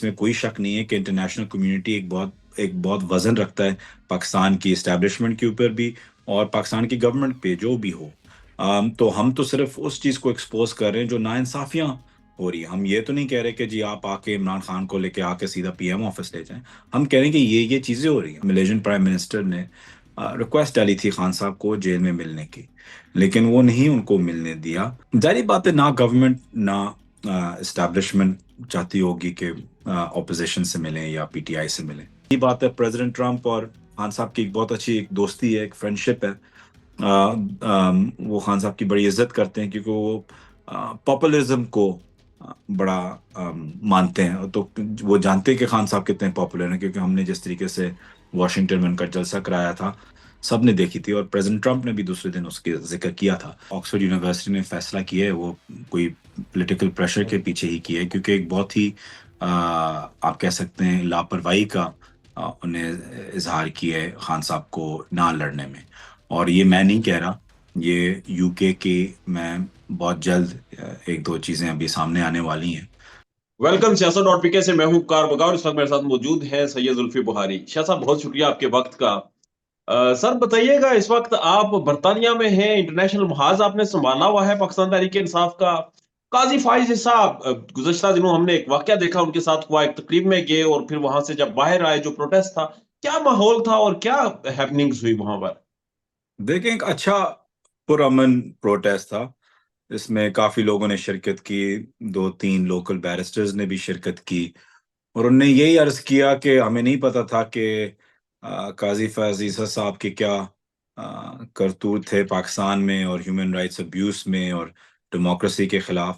اس میں کوئی شک نہیں ہے کہ انٹرنیشنل کمیونٹی ایک بہت وزن رکھتا ہے پاکستان کی اسٹیبلشمنٹ کے اوپر بھی اور پاکستان کی گورنمنٹ پہ جو بھی ہو. تو ہم تو صرف اس چیز کو ایکسپوز کر رہے ہیں جو ناانصافیاں ہو رہی ہیں. ہم یہ تو نہیں کہہ رہے کہ جی آپ آ کے عمران خان کو لے کے آ کے سیدھا پی ایم آفس لے جائیں. ہم کہہ رہے ہیں کہ یہ چیزیں ہو رہی ہیں. ملیشین پرائم منسٹر نے ریکویسٹ ڈالی تھی خان صاحب کو جیل میں ملنے کی، لیکن وہ نہیں ان کو ملنے دیا. ظاہری بات ہے نہ گورنمنٹ نہ اسٹیبلشمنٹ چاہتی ہوگی کہ اپوزیشن سے ملیں یا پی ٹی آئی سے ملیں. یہ بات ہے پریزیڈنٹ ٹرمپ اور خان صاحب کی ایک بہت اچھی ایک دوستی ہے، ایک فرینڈشپ ہے. وہ خان صاحب کی بڑی عزت کرتے ہیں کیونکہ وہ پاپولرزم کو بڑا مانتے ہیں. تو وہ جانتے ہیں کہ خان صاحب کتنے پاپولر ہیں، کیونکہ ہم نے جس طریقے سے واشنگٹن میں ان کا جلسہ کرایا تھا سب نے دیکھی تھی، اور پریزیڈنٹ ٹرمپ نے بھی دوسرے دن اس کے ذکر کیا تھا. آکسفورڈ یونیورسٹی نے فیصلہ کیا ہے، وہ کوئی پولیٹیکل پریشر کے پیچھے ہی کیا ہے، کیونکہ ایک بہت ہی آپ کہہ سکتے ہیں لاپرواہی کا انہیں اظہار کیا ہے خان صاحب کو نہ لڑنے میں. اور یہ میں نہیں کہہ رہا، یہ یو کے میں بہت جلد ایک دو چیزیں ابھی سامنے آنے والی ہیں. ویلکم سیاست ڈاٹ پی کے سے میں ہوں کار بگاؤ. اس وقت میرے ساتھ موجود ہیں سید زلفی بخاری. شاہ صاحب بہت شکریہ آپ کے وقت کا. سر بتائیے گا، اس وقت آپ برطانیہ میں ہیں، انٹرنیشنل محاذ آپ نے سنبھالا ہوا ہے پاکستان تحریک انصاف کا. قاضی فائز صاحب گزشتہ دنوں ہم نے ایک واقعہ دیکھا ان کے ساتھ ہوا، ایک تقریب میں گئے اور پھر وہاں سے جب باہر آئے جو پروٹیسٹ تھا، کیا ماحول تھا اور کیا ہیپننگز ہوئی وہاں پر؟ دیکھیں ایک اچھا پرامن پروٹیسٹ تھا. اس میں کافی لوگوں نے شرکت کی، دو تین لوکل بیرسٹرز نے بھی شرکت کی، اور انہوں نے یہی عرض کیا کہ ہمیں نہیں پتا تھا کہ قاضی فیاض عیسیٰ صاحب کے کیا کرتوت تھے پاکستان میں اور ہیومن رائٹس ابیوز میں اور ڈیموکریسی کے خلاف.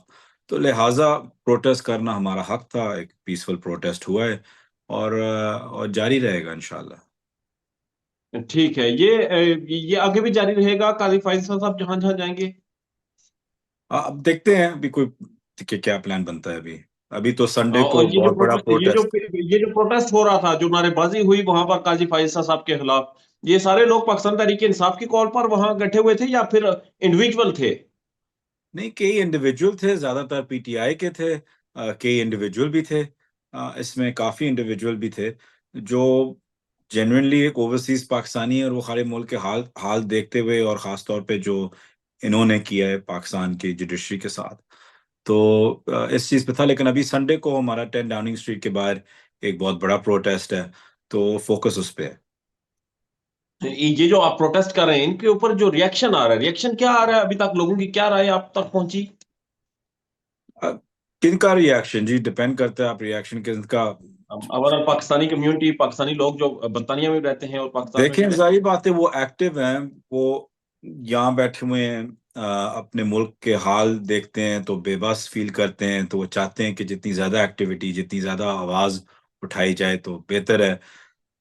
تو لہٰذا پروٹیسٹ کرنا ہمارا حق تھا. ایک پیسفل پروٹیسٹ ہوا ہے اور جاری رہے گا انشاءاللہ. ٹھیک ہے، یہ آگے بھی جاری رہے گا قاضی فائز صاحب جہاں جہاں جائیں گے؟ اب دیکھتے ہیں ابھی کوئی کہ کیا پلان بنتا ہے. ابھی تو سنڈے اور کو بہت بڑا پروٹیسٹ. یہ جو پروٹیسٹ ہو رہا تھا، جو نعرے بازی ہوئی وہاں پر قاضی فائز صاحب کے خلاف، یہ سارے لوگ پاکستان تحریک انصاف کی کال پر وہاں گٹھے ہوئے تھے یا پھر انڈیویجول تھے؟ نہیں، کئی انڈیویجول تھے، زیادہ تر پی ٹی آئی کے تھے. کئی انڈیویجول بھی تھے. اس میں کافی انڈیویجول بھی تھے جو جینوئنلی ایک اوورسیز پاکستانی ہے اور وہ خارج ملک کے حال دیکھتے ہوئے، اور خاص طور پہ جو انہوں نے کیا ہے پاکستان کی جوڈیشری کے ساتھ، تو اس چیز پہ تھا. لیکن ابھی سنڈے کو ہمارا 10 ڈاؤننگ اسٹریٹ کے باہر ایک بہت بڑا پروٹیسٹ ہے، تو فوکس اس پہ ہے. یہ جو آپ پروٹیسٹ کر رہے ہیں، ان کے اوپر جو ریئیکشن آ رہا ہے، ریئیکشن کیا آ رہا ہے ابھی تک؟ لوگوں کی کیا رائے آپ تک پہنچی؟ کن کا ریاکشن جی ڈپینڈ کرتا ہے. آپ ریاکشن کن کا اوورال پاکستانی کمیونٹی، پاکستانی لوگ جو برطانیہ میں رہتے ہیں اور پاکستان میں دیکھیں، بھی رہتے ظاہر بات ہے وہ ایکٹیو ہیں، وہ یہاں بیٹھے ہوئے ہیں، اپنے ملک کے حال دیکھتے ہیں تو بے بس فیل کرتے ہیں. تو وہ چاہتے ہیں کہ جتنی زیادہ ایکٹیویٹی، جتنی زیادہ آواز اٹھائی جائے تو بہتر ہے.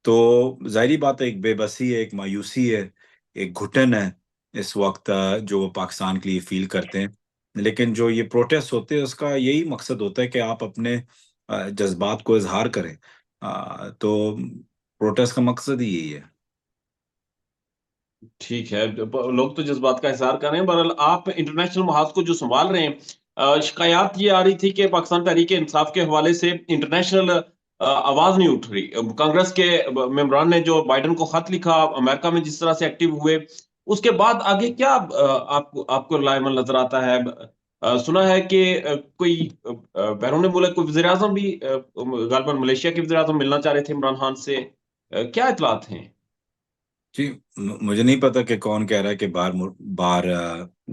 تو ظاہری بات ہے ایک بے بسی ہے، ایک مایوسی ہے، ایک گھٹن ہے اس وقت جو وہ پاکستان کے لیے فیل کرتے ہیں. لیکن جو یہ پروٹیسٹ ہوتے ہیں اس کا یہی مقصد ہوتا ہے کہ آپ اپنے جذبات کو اظہار کریں. تو پروٹیسٹ کا مقصد ہی یہی ہے. ٹھیک ہے، لوگ تو جذبات کا اظہار کر رہے ہیں. بہرحال آپ انٹرنیشنل محاذ کو جو سنبھال رہے ہیں، شکایات یہ آ رہی تھی کہ پاکستان تحریک انصاف کے حوالے سے انٹرنیشنل آواز نہیں اٹھ رہی. کانگریس کے ممبران نے جو بائیڈن کو خط لکھا، امریکہ میں جس طرح سے ایکٹیو ہوئے، اس کے بعد آگے کیا آپ کو رائے مند نظر آتا ہے؟ سنا ہے کہ کوئی بیرون ملک کوئی وزیر اعظم بھی غالباً ملیشیا کے وزیر اعظم ملنا چاہ رہے تھے عمران خان سے. کیا اطلاعات ہیں؟ جی مجھے نہیں پتا کہ کون کہہ رہا ہے کہ باہر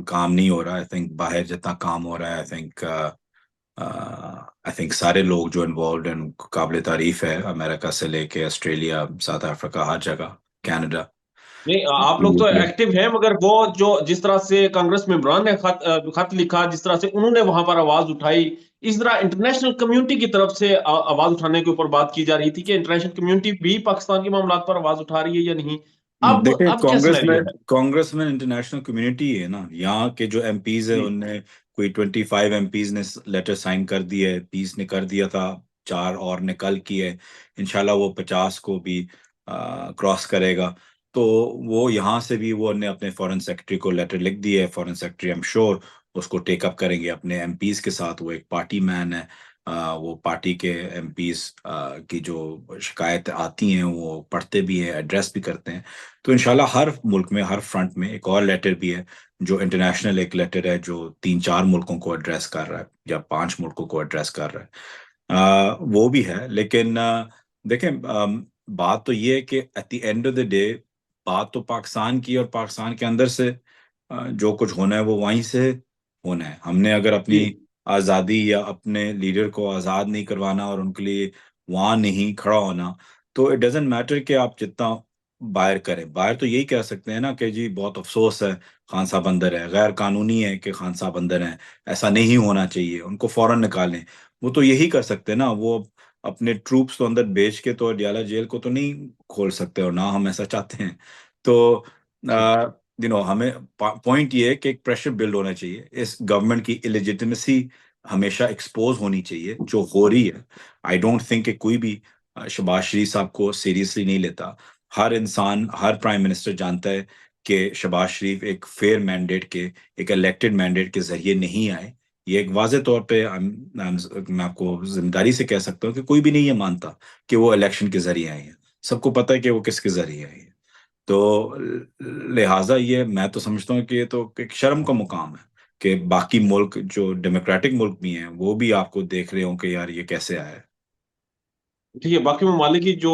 کام نہیں ہو رہا. آئی تھنک باہر جتنا کام ہو رہا ہے، آئی تھنک سارے لوگ جو انوالوڈ ہیں قابل تعریف ہے، امریکہ سے لے کے آسٹریلیا، ساؤتھ افریقہ، ہر جگہ، کینیڈا. نہیں، آپ لوگ تو ایکٹیو ہیں، مگر وہ جو جس طرح سے کانگریس ممبران نے خط لکھا، جس طرح سے انہوں نے وہاں پر آواز اٹھائی، اس طرح انٹرنیشنل کمیونٹی کی طرف سے آواز اٹھانے کے اوپر بات کی جا رہی تھی کہ انٹرنیشنل کمیونٹی بھی پاکستان کے معاملات پر آواز اٹھا رہی ہے یا نہیں. دیکھیں، اب کیا سینیریو ہے؟ کانگریس میں انٹرنیشنل کمیونٹی ہے نا. یہاں کے جو ایم پیز ہیں جی. ان نے کوئی 25 ایم پیز نے لیٹر سائن کر دیا ہے. 20 نے کر دیا تھا، 4 اور نے کل کی ہے. انشاءاللہ وہ 50 کو بھی کراس کرے گا. تو وہ یہاں سے بھی وہ نے اپنے فورن سیکرٹری کو لیٹر لکھ دیا ہے. فورن سیکرٹری ایم شور اس کو ٹیک اپ کریں گے اپنے ایم پیز کے ساتھ. وہ ایک پارٹی مین ہے. وہ پارٹی کے ایم پیز کی جو شکایت آتی ہیں وہ پڑھتے بھی ہیں، ایڈریس بھی کرتے ہیں. تو انشاءاللہ ہر ملک میں، ہر فرنٹ میں ایک اور لیٹر بھی ہے جو انٹرنیشنل ایک لیٹر ہے جو 3-4 ملکوں کو ایڈریس کر رہا ہے یا 5 ملکوں کو ایڈریس کر رہا ہے. وہ بھی ہے. لیکن دیکھیں، بات تو یہ ہے کہ at the end of the day بات تو پاکستان کی، اور پاکستان کے اندر سے جو کچھ ہونا ہے وہ وہیں سے ہونا ہے. ہم نے اگر جی اپنی آزادی یا اپنے لیڈر کو آزاد نہیں کروانا اور ان کے لیے وہاں نہیں کھڑا ہونا، تو اٹ ڈزنٹ میٹر کہ آپ جتنا باہر کریں. باہر تو یہی کہہ سکتے ہیں نا کہ جی بہت افسوس ہے خان صاحب اندر ہے، غیر قانونی ہے کہ خان صاحب اندر ہیں، ایسا نہیں ہونا چاہیے، ان کو فوراً نکالیں. وہ تو یہی کر سکتے ہیں نا. وہ اپنے ٹروپس تو اندر بیچ کے تو ڈیالہ جیل کو تو نہیں کھول سکتے، اور نہ ہم ایسا چاہتے ہیں. تو جی ہمیں پوائنٹ یہ ہے کہ ایک پریشر بلڈ ہونا چاہیے. اس گورنمنٹ کی الیجیٹمیسی ہمیشہ ایکسپوز ہونی چاہیے جو ہو رہی ہے. آئی ڈونٹ تھنک کہ کوئی بھی شہباز شریف صاحب کو سیریسلی نہیں لیتا. ہر انسان، ہر پرائم منسٹر جانتا ہے کہ شہباز شریف ایک فیئر مینڈیٹ کے، ایک الیکٹڈ مینڈیٹ کے ذریعے نہیں آئے. یہ ایک واضح طور پہ میں آپ کو ذمہ داری سے کہہ سکتا ہوں کہ کوئی بھی نہیں یہ مانتا کہ وہ الیکشن کے ذریعے آئے ہیں. سب کو پتہ ہے کہ وہ کس کے ذریعے آئے ہیں. تو لہٰذا یہ میں تو سمجھتا ہوں کہ یہ تو ایک شرم کا مقام ہے کہ باقی ملک جو ڈیموکریٹک ملک بھی ہیں وہ بھی آپ کو دیکھ رہے ہوں کہ یار یہ کیسے آیا ہے. ٹھیک ہے، باقی ممالک کی جو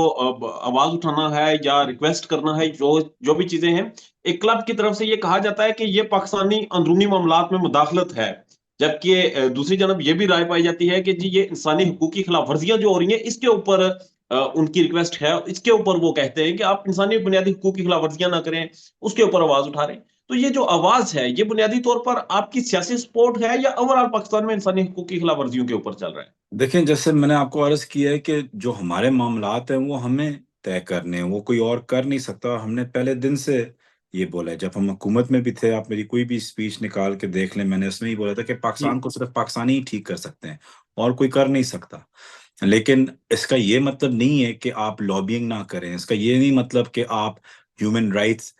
آواز اٹھانا ہے یا ریکویسٹ کرنا ہے، جو جو بھی چیزیں ہیں، ایک کلب کی طرف سے یہ کہا جاتا ہے کہ یہ پاکستانی اندرونی معاملات میں مداخلت ہے، جبکہ دوسری جانب یہ بھی رائے پائی جاتی ہے کہ جی یہ انسانی حقوق کی خلاف ورزیاں جو ہو رہی ہیں اس کے اوپر ان کی ریکویسٹ ہے، اس کے اوپر وہ کہتے ہیں کہ آپ انسانی بنیادی حقوق کی خلاف ورزیاں نہ کریں، اس کے اوپر آواز اٹھا رہے ہیں. تو یہ جو آواز ہے یہ بنیادی طور پر آپ کی سیاسی سپورٹ ہے یا اوور آل پاکستان میں انسانی حقوق کی خلاف ورزیوں کے اوپر چل رہا ہے؟ دیکھیں، جیسے میں نے آپ کو عرض کیا ہے کہ جو ہمارے معاملات ہیں وہ ہمیں طے کرنے ہیں، وہ کوئی اور کر نہیں سکتا. ہم نے پہلے دن سے یہ بولا ہے. جب ہم حکومت میں بھی تھے، آپ میری کوئی بھی اسپیچ نکال کے دیکھ لیں، میں نے اس میں ہی بولا تھا کہ جی پاکستان کو صرف پاکستانی ہی ٹھیک کر سکتے ہیں اور کوئی کر نہیں سکتا. لیکن اس کا یہ مطلب نہیں ہے کہ آپ لابینگ نہ کریں. اس کا یہ نہیں مطلب کہ آپ ہیومن رائٹس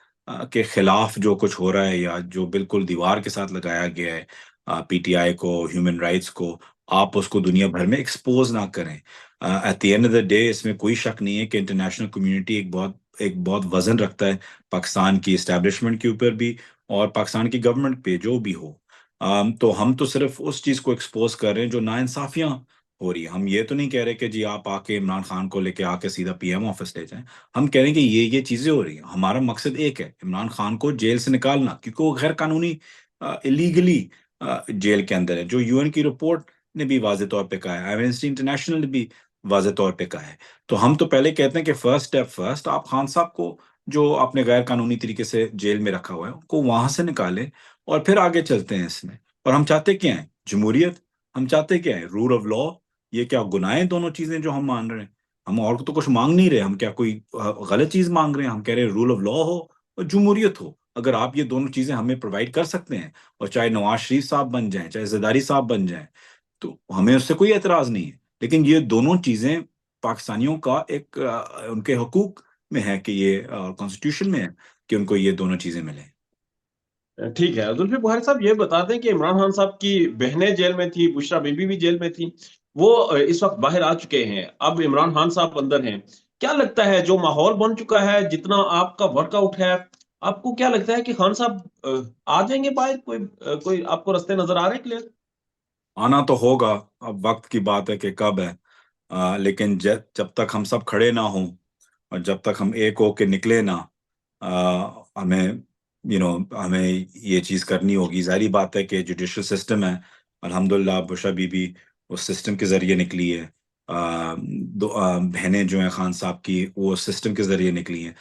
کے خلاف جو کچھ ہو رہا ہے یا جو بالکل دیوار کے ساتھ لگایا گیا ہے پی ٹی آئی کو، ہیومن رائٹس کو، آپ اس کو دنیا بھر میں ایکسپوز نہ کریں. At the end of the day اس میں کوئی شک نہیں ہے کہ انٹرنیشنل کمیونٹی ایک بہت وزن رکھتا ہے پاکستان کی اسٹیبلشمنٹ کے اوپر بھی اور پاکستان کی گورنمنٹ پہ جو بھی ہو. تو ہم تو صرف اس چیز کو ایکسپوز کر رہے ہیں جو ناانصافیاں ہو رہی ہے. ہم یہ تو نہیں کہہ رہے کہ جی آپ آ کے عمران خان کو لے کے آ کے سیدھا پی ایم آفس لے جائیں. ہم کہہ رہے ہیں کہ یہ چیزیں ہو رہی ہیں. ہمارا مقصد ایک ہے، عمران خان کو جیل سے نکالنا، کیونکہ وہ غیر قانونی الیگلی جیل کے اندر ہے، جو یو این کی رپورٹ نے بھی واضح طور پہ کہا ہے، ایمنسٹی انٹرنیشنل نے بھی واضح طور پہ کہا ہے. تو ہم تو پہلے کہتے ہیں کہ فرسٹ اسٹیپ فرسٹ، آپ خان صاحب کو جو آپ نے غیر قانونی طریقے سے جیل میں رکھا ہوا ہے ان کو وہاں سے نکالیں اور پھر آگے چلتے ہیں اس میں. اور ہم چاہتے کیا ہیں؟ جمہوریت. ہم چاہتے کیا ہے؟ Rule of law. یہ کیا گناہ ہیں دونوں چیزیں جو ہم مان رہے ہیں؟ ہم اور تو کچھ مانگ نہیں رہے. ہم کیا کوئی غلط چیز مانگ رہے ہیں؟ ہم کہہ رہے ہیں رول آف لا ہو اور جمہوریت ہو. اگر آپ یہ دونوں چیزیں ہمیں پرووائڈ کر سکتے ہیں، اور چاہے نواز شریف صاحب بن جائیں، چاہے زرداری صاحب بن جائیں، تو ہمیں اس سے کوئی اعتراض نہیں ہے. لیکن یہ دونوں چیزیں پاکستانیوں کا ایک ان کے حقوق میں ہے کہ یہ کانسٹیٹیوشن میں ہے کہ ان کو یہ دونوں چیزیں ملیں. ٹھیک ہے، زلفی بخاری صاحب یہ بتا دیں کہ عمران خان صاحب کی بہنیں جیل میں تھی، بشرا بی بی بھی جیل میں تھی، وہ اس وقت باہر آ چکے ہیں، اب عمران خان صاحب اندر ہیں. کیا لگتا ہے جو ماحول بن چکا ہے، جتنا آپ کا ورک آؤٹ ہے، آپ کو کیا لگتا ہے کہ خان صاحب آ جائیں گے باہر؟ کوئی آپ کو رستے نظر آ رہے ہیں کلیئر؟ آنا تو ہوگا. اب وقت کی بات ہے کہ کب ہے. لیکن جب تک ہم سب کھڑے نہ ہوں اور جب تک ہم ایک ہو کے نکلے نہ، ہمیں ہمیں یہ چیز کرنی ہوگی. ظاہری بات ہے کہ جوڈیشل سسٹم ہے، الحمدللہ بشرا بی بی اس سسٹم کے ذریعے نکلی ہے. بہنیں جو ہیں خان صاحب کی وہ سسٹم کے ذریعے نکلی ہیں.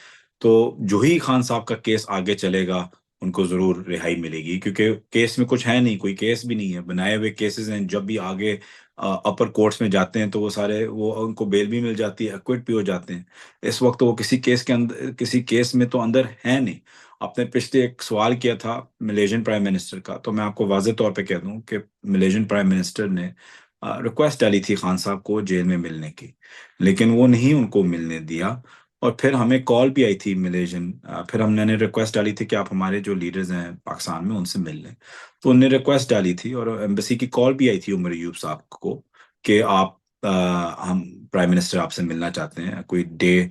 تو جو ہی خان صاحب کا کیس آگے چلے گا ان کو ضرور رہائی ملے گی، کیونکہ کیس میں کچھ ہے نہیں، کوئی کیس بھی نہیں ہے، بنائے ہوئے کیسز ہیں. جب بھی آگے اپر کورٹس میں جاتے ہیں تو وہ سارے ان کو بیل بھی مل جاتی ہے، ایکوٹ بھی ہو جاتے ہیں. اس وقت وہ کسی کیس کے اندر، کسی کیس میں تو اندر ہے نہیں. آپ نے پچھلے ایک سوال کیا تھا ملیشین پرائم منسٹر کا، تو میں آپ کو واضح طور پہ کہہ دوں کہ ملیشین پرائم منسٹر نے ریکویسٹ ڈالی تھی خان صاحب کو جیل میں ملنے کی، لیکن وہ نہیں ان کو ملنے دیا. اور پھر ہمیں کال بھی آئی تھی ملیشین، پھر ہم نے ریکویسٹ ڈالی تھی کہ آپ ہمارے جو لیڈرز ہیں پاکستان میں ان سے مل لیں. تو انہوں نے ریکویسٹ ڈالی تھی اور ایمبیسی کی کال بھی آئی تھی عمر ایوب صاحب کو. کہ آپ ہم پرائم منسٹر آپ سے ملنا چاہتے ہیں، کوئی ڈے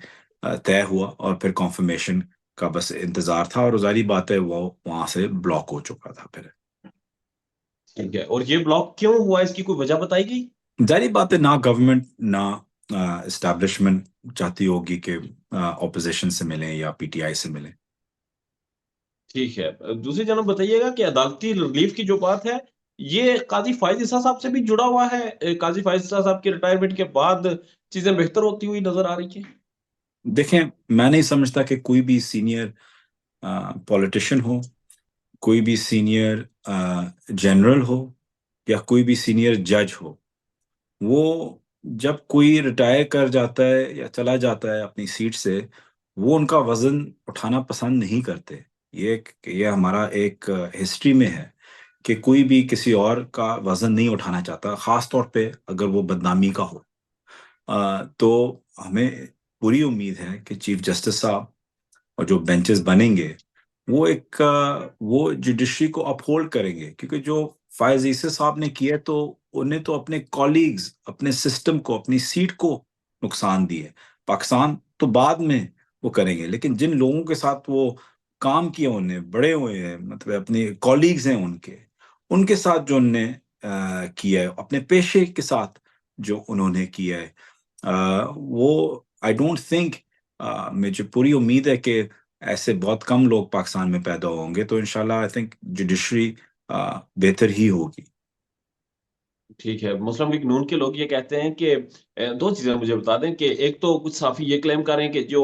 طے ہوا اور پھر کنفرمیشن کا بس انتظار تھا، اور ظاہری بات ہے وہ وہاں سے بلاک ہو چکا تھا پھر۔ ٹھیک ہے، اور یہ بلاک کیوں ہوا، اس کی کوئی وجہ بتائی گئی؟ ظاہری بات ہے نہ گورنمنٹ نہ اسٹیبلشمنٹ چاہتی ہوگی کہ اپوزیشن سے ملیں یا پی ٹی آئی سے ملیں۔ ٹھیک ہے، دوسری جانب بتائیے گا کہ عدالتی ریلیف کی جو بات ہے، یہ قاضی فائز عیسیٰ صاحب سے بھی جڑا ہوا ہے؟ قاضی فائز عیسیٰ صاحب کی ریٹائرمنٹ کے بعد چیزیں بہتر ہوتی ہوئی نظر آ رہی ہیں؟ دیکھیں، میں نہیں سمجھتا کہ کوئی بھی سینئر پولیٹیشین ہو، کوئی بھی سینئر جنرل ہو، یا کوئی بھی سینئر جج ہو، وہ جب کوئی ریٹائر کر جاتا ہے یا چلا جاتا ہے اپنی سیٹ سے، وہ ان کا وزن اٹھانا پسند نہیں کرتے۔ یہ ہمارا ایک ہسٹری میں ہے کہ کوئی بھی کسی اور کا وزن نہیں اٹھانا چاہتا، خاص طور پہ اگر وہ بدنامی کا ہو۔ تو ہمیں پوری امید ہے کہ چیف جسٹس صاحب اور جو بینچز بنیں گے، وہ وہ جوڈیشری کو اپہولڈ کریں گے، کیونکہ جو فائز عیسی صاحب نے کیا تو انہیں تو اپنے کولیگز، اپنے سسٹم کو، اپنی سیٹ کو نقصان دی ہے۔ پاکستان تو بعد میں وہ کریں گے، لیکن جن لوگوں کے ساتھ وہ کام کیا، انہیں بڑے ہوئے ہیں، مطلب اپنے کولیگز ہیں ان کے ساتھ جو انہوں نے کیا ہے، اپنے پیشے کے ساتھ جو انہوں نے کیا ہے، وہ آئی ڈونٹ تھنک، مجھے پوری امید ہے کہ ایسے بہت کم لوگ پاکستان میں پیدا ہوں گے، تو انشاءاللہ آئی تھنک جوڈیشری بہتر ہی ہوگی۔ ٹھیک ہے، مسلم لیگ نون کے لوگ یہ کہتے ہیں کہ دو چیزیں مجھے بتا دیں کہ ایک تو کچھ صحافی یہ کلیم کر رہے ہیں کہ جو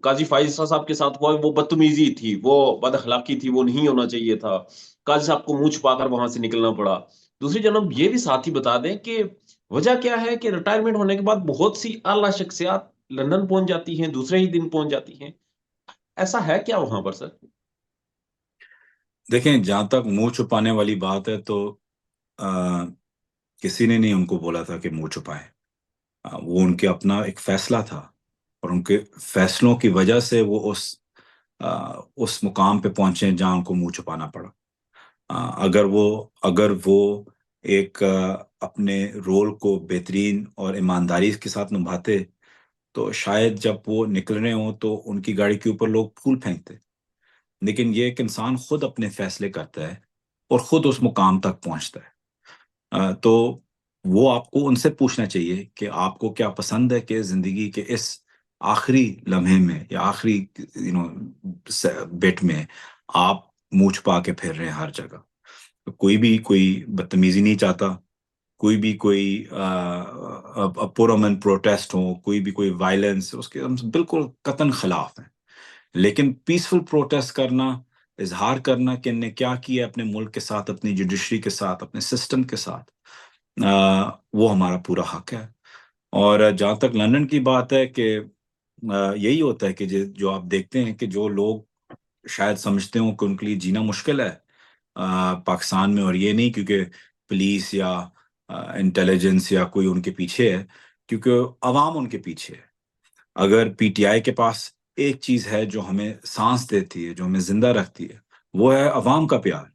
قاضی فائز عیسیٰ صاحب کے ساتھ ہوا وہ بدتمیزی تھی، وہ بد اخلاقی تھی، وہ نہیں ہونا چاہیے تھا، قاضی صاحب کو منہ چھپا کر وہاں سے نکلنا پڑا۔ دوسری جانب یہ بھی ساتھ ہی بتا دیں کہ وجہ کیا ہے کہ ریٹائرمنٹ ہونے کے بعد بہت سی اعلیٰ شخصیات لندن پہنچ جاتی ہیں، دوسرے ہی دن پہنچ جاتی ہیں، ایسا ہے کیا وہاں پر سر؟ دیکھیں، جہاں تک منہ چھپانے والی بات ہے تو کسی نے نہیں ان کو بولا تھا کہ منہ چھپائیں۔ وہ ان کے اپنا ایک فیصلہ تھا، اور ان کے فیصلوں کی وجہ سے وہ اس مقام پہ پہنچے جہاں ان کو منہ چھپانا پڑا۔ اگر وہ ایک اپنے رول کو بہترین اور ایمانداری کے ساتھ نبھاتے، تو شاید جب وہ نکل رہے ہوں تو ان کی گاڑی کے اوپر لوگ پھول پھینکتے۔ لیکن یہ ایک انسان خود اپنے فیصلے کرتا ہے اور خود اس مقام تک پہنچتا ہے۔ تو وہ آپ کو ان سے پوچھنا چاہیے کہ آپ کو کیا پسند ہے کہ زندگی کے اس آخری لمحے میں یا آخری بٹ میں آپ منہ چھپا کے پھر رہے ہیں ہر جگہ۔ کوئی بدتمیزی نہیں چاہتا، کوئی پرامن پروٹیسٹ ہو، کوئی وائلنس، اس کے ہم بالکل قطعاً خلاف ہیں۔ لیکن پیسفل پروٹیسٹ کرنا، اظہار کرنا کہ ان نے کیا کیا اپنے ملک کے ساتھ، اپنی جوڈیشری کے ساتھ، اپنے سسٹم کے ساتھ، وہ ہمارا پورا حق ہے۔ اور جہاں تک لندن کی بات ہے کہ یہی ہوتا ہے کہ جو آپ دیکھتے ہیں کہ جو لوگ شاید سمجھتے ہوں کہ ان کے لیے جینا مشکل ہے پاکستان میں، اور یہ نہیں کیونکہ پولیس یا انٹیلیجنس یا کوئی ان کے پیچھے ہے، کیونکہ عوام ان کے پیچھے ہے۔ اگر پی ٹی آئی کے پاس ایک چیز ہے جو ہمیں سانس دیتی ہے، جو ہمیں زندہ رکھتی ہے، وہ ہے عوام کا پیار۔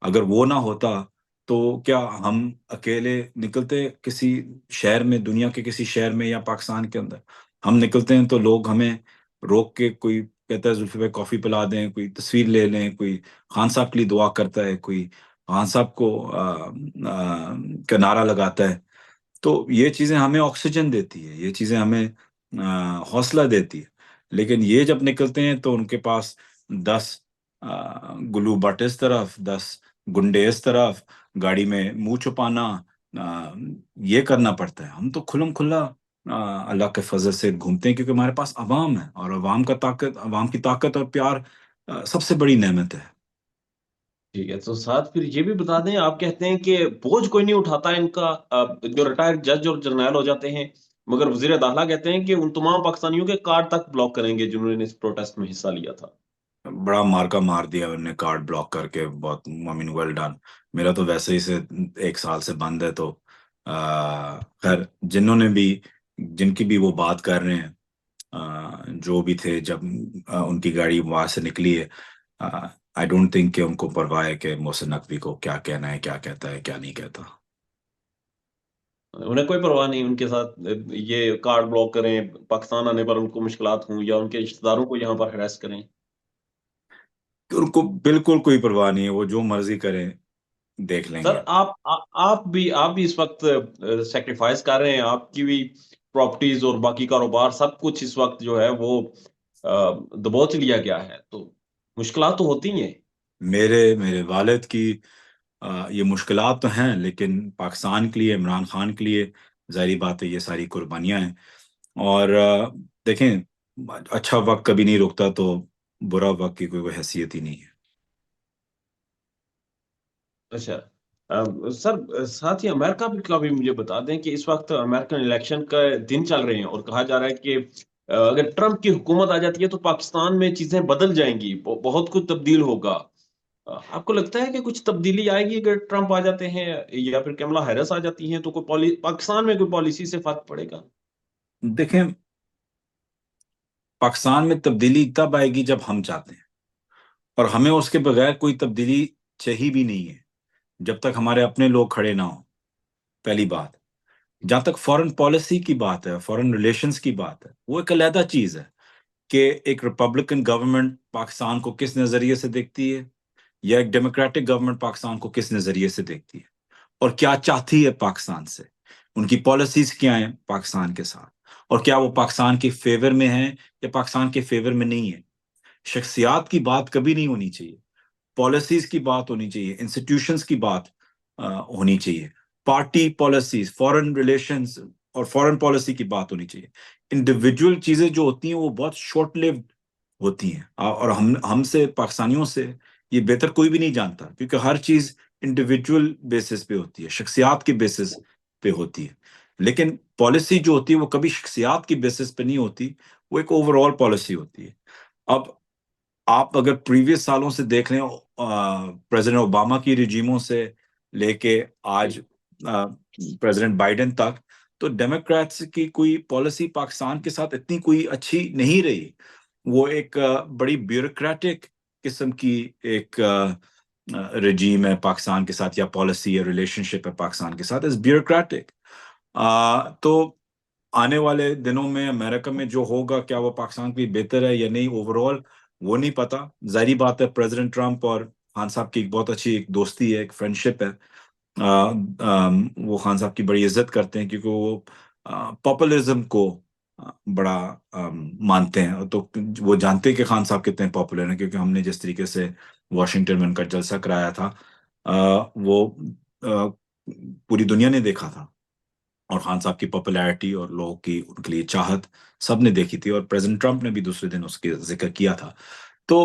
اگر وہ نہ ہوتا تو کیا ہم اکیلے نکلتے کسی شہر میں، دنیا کے کسی شہر میں یا پاکستان کے اندر؟ ہم نکلتے ہیں تو لوگ ہمیں روک کے، کوئی کہتا ہے زلفی بھائی کافی پلا دیں، کوئی تصویر لے لیں، کوئی خان صاحب کے لیے دعا کرتا ہے، کوئی خان صاحب کو کا نعرہ لگاتا ہے۔ تو یہ چیزیں ہمیں آکسیجن دیتی ہے، یہ چیزیں ہمیں حوصلہ دیتی ہے۔ لیکن یہ جب نکلتے ہیں تو ان کے پاس 10 گلو بٹ اس طرف، 10 گنڈے اس طرف، گاڑی میں منہ چھپانا، یہ کرنا پڑتا ہے۔ ہم تو کھلم کھلا اللہ کے فضل سے گھومتے ہیں، کیونکہ ہمارے پاس عوام ہے، اور عوام کی طاقت اور پیار سب سے بڑی نعمت ہے۔ ٹھیک ہے، تو ساتھ پھر یہ بھی بتا دیں، آپ کہتے ہیں کہ بوجھ کوئی نہیں اٹھاتا ان کا، جو ریٹائرڈ جج اور جرنیل ہو جاتے ہیں، مگر وزیر داخلہ کہتے ہیں کہ ان تمام پاکستانیوں کے کارڈ تک بلاک کریں گے جنہوں نے اس پروٹیسٹ میں حصہ لیا تھا۔ بڑا مارکا مار دیا انہوں نے، کارڈ بلاک کر کے، بہت ممین ویل ڈن۔ میرا تو ویسے ہی سے 1 سال سے بند ہے، تو خیر جن کی بھی وہ بات کر رہے ہیں، جو بھی تھے جب ان کی گاڑی وہاں سے نکلی ہے، آئی ڈونٹ تھنک کہ ان کو پرواہ ہے کہ محسن نقوی کو کیا کہنا ہے، کیا کہتا ہے، کیا نہیں کہتا۔ انہیں کوئی پرواہ نہیں ان کے ساتھ یہ کارڈ بلاک کریں، پاکستان آنے پر ان کو مشکلات ہوں، یا ان کے رشتہ داروں کو یہاں پر ہراس کریں۔ کہ ان کو بالکل کوئی پرواہ نہیں ہے، وہ جو مرضی کریں، دیکھ لیں سر گے۔ آپ بھی اس وقت سیکریفائس کر رہے ہیں، آپ کی بھی پراپرٹیز اور باقی کاروبار سب کچھ اس وقت جو ہے وہ دبوچ لیا گیا ہے، تو مشکلات تو ہوتی ہیں۔ میرے والد کی یہ مشکلات تو ہیں، لیکن پاکستان کے لیے، عمران خان کے لیے ظاہری بات ہے یہ ساری قربانیاں ہیں۔ اور دیکھیں، اچھا وقت کبھی نہیں رکتا، تو برا وقت کی کوئی حیثیت ہی نہیں ہے۔ اچھا، سر ساتھ ہی امریکہ بھی کا بھی مجھے بتا دیں کہ اس وقت امریکن الیکشن کا دن چل رہے ہیں، اور کہا جا رہا ہے کہ اگر ٹرمپ کی حکومت آ جاتی ہے تو پاکستان میں چیزیں بدل جائیں گی، بہت کچھ تبدیل ہوگا۔ آپ کو لگتا ہے کہ کچھ تبدیلی آئے گی اگر ٹرمپ آ جاتے ہیں، یا پھر کملا ہیرس آ جاتی ہیں تو کوئی پاکستان میں کوئی پالیسی سے فرق پڑے گا؟ دیکھیں، پاکستان میں تبدیلی تب آئے گی جب ہم چاہتے ہیں، اور ہمیں اس کے بغیر کوئی تبدیلی چاہیے بھی نہیں ہے جب تک ہمارے اپنے لوگ کھڑے نہ ہوں، پہلی بات۔ جہاں تک فورن پالیسی کی بات ہے، فورن ریلیشنز کی بات ہے، وہ ایک علیحدہ چیز ہے کہ ایک ریپبلکن گورنمنٹ پاکستان کو کس نظریے سے دیکھتی ہے، یا ایک ڈیموکریٹک گورنمنٹ پاکستان کو کس نظریے سے دیکھتی ہے، اور کیا چاہتی ہے پاکستان سے، ان کی پالیسیز کیا ہیں پاکستان کے ساتھ، اور کیا وہ پاکستان کے فیور میں ہیں یا پاکستان کے فیور میں نہیں ہے۔ شخصیات کی بات کبھی نہیں ہونی چاہیے، پالیسیز کی بات ہونی چاہیے، انسٹیٹیوشنز کی بات ہونی چاہیے، پارٹی پالیسیز، فورن ریلیشنز اور فورن پالیسی کی بات ہونی چاہیے۔ انڈیویجول چیزیں جو ہوتی ہیں وہ بہت شارٹ لیوڈ ہوتی ہیں، اور ہم سے، پاکستانیوں سے یہ بہتر کوئی بھی نہیں جانتا، کیونکہ ہر چیز انڈیویجول بیسس پہ ہوتی ہے، شخصیات کے بیسس پہ ہوتی ہے۔ لیکن پالیسی جو ہوتی ہے وہ کبھی شخصیات کی بیسس پہ نہیں ہوتی، وہ ایک اوور آل پالیسی ہوتی ہے۔ اب آپ اگر پریویس سالوں سے دیکھ لیں، پریزیڈنٹ اوباما کی رجیموں سے لے کے آج پریزیڈنٹ بائیڈن تک، تو ڈیموکریٹس کی کوئی پالیسی پاکستان کے ساتھ اتنی کوئی اچھی نہیں رہی۔ وہ ایک بڑی بیوروکریٹک قسم کی ایک رجیم ہے پاکستان کے ساتھ، یا پالیسی یا ریلیشن شپ ہے پاکستان کے ساتھ، از بیوروکریٹک۔ تو آنے والے دنوں میں امریکہ میں جو ہوگا، کیا وہ پاکستان کے لیے بہتر ہے یا نہیں، اوور آل وہ نہیں پتا۔ ظاہری بات ہے، پریزیڈنٹ ٹرمپ اور خان صاحب کی ایک بہت اچھی ایک دوستی ہے، ایک فرینڈشپ ہے۔ وہ خان صاحب کی بڑی عزت کرتے ہیں، کیونکہ وہ پاپولرزم کو بڑا مانتے ہیں، تو وہ جانتے ہیں کہ خان صاحب کتنے پاپولر ہیں، کیونکہ ہم نے جس طریقے سے واشنگٹن میں ان کا جلسہ کرایا تھا، وہ پوری دنیا نے دیکھا تھا، اور خان صاحب کی پاپولیرٹی اور لوگوں کی ان کے لیے چاہت سب نے دیکھی تھی، اور پریزیڈنٹ ٹرمپ نے بھی دوسرے دن اس کے ذکر کیا تھا۔ تو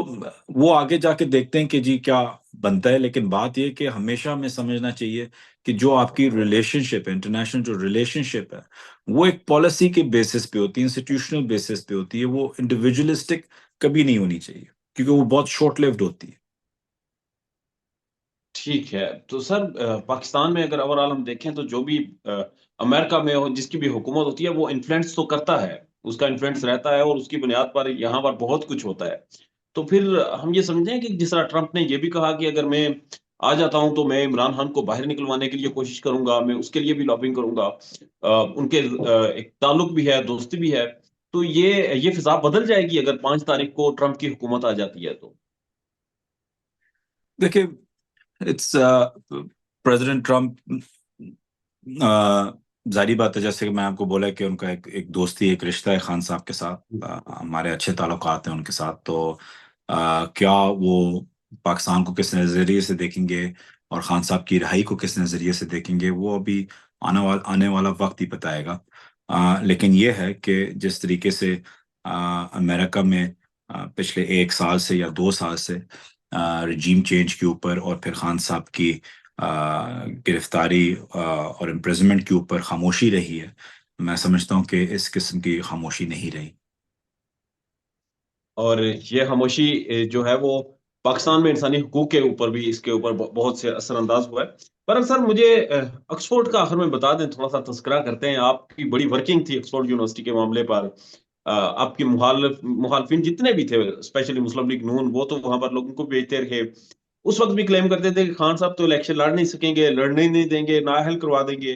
وہ آگے جا کے دیکھتے ہیں کہ جی کیا بنتا ہے، لیکن بات یہ کہ ہمیشہ ہمیں سمجھنا چاہیے کہ جو آپ کی ریلیشن شپ ہے، انٹرنیشنل جو ریلیشن شپ ہے، وہ ایک پالیسی کے بیسس پہ ہوتی ہے، انسٹیٹیوشنل بیسس پہ ہوتی ہے، وہ انڈیویجولسٹک کبھی نہیں ہونی چاہیے، کیونکہ وہ بہت شارٹ لیوڈ ہوتی ہے۔ ٹھیک ہے، تو سر پاکستان میں اگر اوور آل ہم دیکھیں تو جو بھی امریکہ میں جس کی بھی حکومت ہوتی ہے وہ انفلوئنس تو کرتا ہے، اس کا انفلوئنس رہتا ہے، اور اس کی بنیاد پر یہاں پر بہت کچھ ہوتا ہے۔ تو پھر ہم یہ سمجھیں کہ جس طرح ٹرمپ نے یہ بھی کہا کہ اگر میں آ جاتا ہوں تو میں عمران خان کو باہر نکلوانے کے لیے کوشش کروں گا، میں اس کے لیے بھی لابنگ کروں گا، ان کے ایک تعلق بھی ہے، دوستی بھی ہے، تو یہ فضا بدل جائے گی اگر 5 تاریخ کو ٹرمپ کی حکومت آ جاتی ہے تو؟ دیکھیں، اٹس پریزیڈنٹ ٹرمپ، ظاہری بات ہے، جیسے کہ میں آپ کو بولا کہ ان کا ایک دوستی، ایک رشتہ ہے خان صاحب کے ساتھ، ہمارے اچھے تعلقات ہیں ان کے ساتھ، تو کیا وہ پاکستان کو کس نظریے سے دیکھیں گے اور خان صاحب کی رہائی کو کس نظریے سے دیکھیں گے، وہ ابھی آنے والا وقت ہی بتائے گا۔ لیکن یہ ہے کہ جس طریقے سے امریکہ میں پچھلے 1 سال سے یا 2 سال سے رجیم چینج کے اوپر، اور پھر خان صاحب کی گرفتاری اور امپریزمنٹ کے اوپر خاموشی رہی ہے، میں سمجھتا ہوں کہ اس قسم کی خاموشی نہیں رہی۔ اور یہ خاموشی جو ہے وہ پاکستان میں انسانی حقوق کے اوپر بھی، اس کے اوپر بہت سے اثر انداز ہوا ہے۔ پر سر مجھے آکسفورڈ کا آخر میں بتا دیں، تھوڑا سا تذکرہ کرتے ہیں، آپ کی بڑی ورکنگ تھی آکسفورڈ یونیورسٹی کے معاملے پر، آپ کی مخالفین جتنے بھی تھے، اسپیشلی مسلم لیگ نون، وہ تو وہاں پر لوگوں کو بھیجتے رہے، اس وقت بھی کلیم کرتے تھے کہ خان صاحب تو الیکشن لڑ نہیں سکیں گے، لڑنے نہیں دیں گے، نااہل کروا دیں گے۔